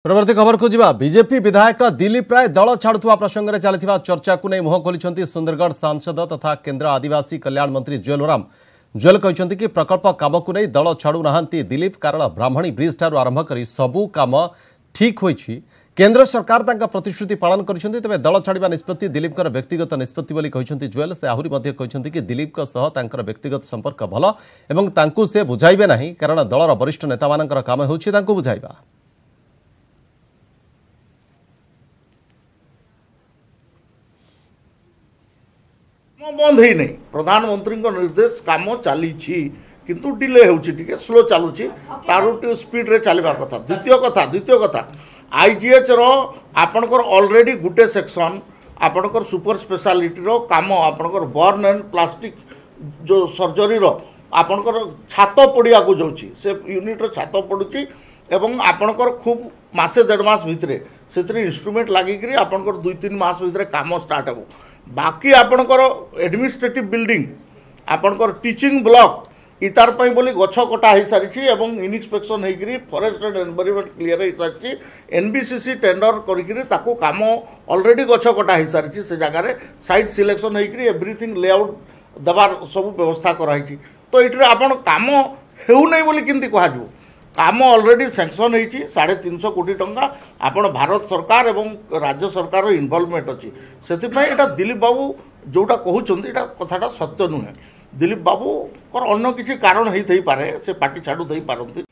परवर्ती खबर को जीवा बीजेपी विधायक दिलीप राय दल छाड़ुवा प्रसंग में चली चर्चा को नहीं मुह खोली सुंदरगढ़ सांसद तथा केंद्र आदिवासी कल्याण मंत्री जुएल ओराम। जुएल कहते कि प्रकल्प काम को नहीं दल छाड़ू ना दिलीप कारण ब्राह्मणी ब्रिज ठार आरंभ कर सबू काम ठीक होईछि। केंद्र सरकार तांका प्रतिश्रुति पालन करिसेंति, तबे दल छाड़िबा निष्पत्ति दिलीप व्यक्तिगत निष्पत्ति बोली कहिसेंति जुएल। से आहुरी मध्ये कहिसेंति कि दिलीप सह तांकर व्यक्तिगत संपर्क भल एवं तांकु से बुझाइबे नाही, कारण दलर वरिष्ठ नेता मानकर काम होउछि तांकु बुझाइबा। बंद ही नहीं, प्रधानमंत्री निर्देश काम चली किंतु डिले होती स्लो चलुची तार स्पीड रे चलवा कथा। द्वितीय कथा आईजीएच रो आपनकर ऑलरेडी गुटे सेक्शन आपनकर सुपर स्पेशलिटी रो काम आपनकर बर्न एंड प्लास्टिक जो सर्जरी रो आपनकर छात पड़िया को जाउची, से यूनिट रो छात पड़ुची एवं आपनकर खूब मासे 1.5 मास भितरे से इंस्ट्रूमेंट लागिक आपनकर 2-3 मास भितरे काम स्टार्ट हो। बाकी आपनकर एडमिनिस्ट्रेटिव बिल्डिंग आपनकर टीचिंग ब्लॉक इतार पई बोली गछ कटा हो सारी एवं इनस्पेक्शन होकर फॉरेस्ट एंड एनवायरनमेंट क्लियर हो सारी एनबीसीसी टेंडर करके काम ऑलरेडी गछ कटा हो सारी से जगार साइट सिलेक्शन होकर एवरीथिंग लेआउट दबार सब व्यवस्था कराई। तो ये आपन काम हेउ नहीं बोली किंती कहजो, काम ऑलरेडी सैंक्शन होती 350 कोटी टंका आपण भारत सरकार एवं राज्य सरकार इनवॉल्वमेंट अच्छी से दिलीप बाबू जोटा कहते कथाटा सत्य नुहे। दिलीप बाबू अन्य किसी कारण होई पारे से पार्टी छाड़ू पारती।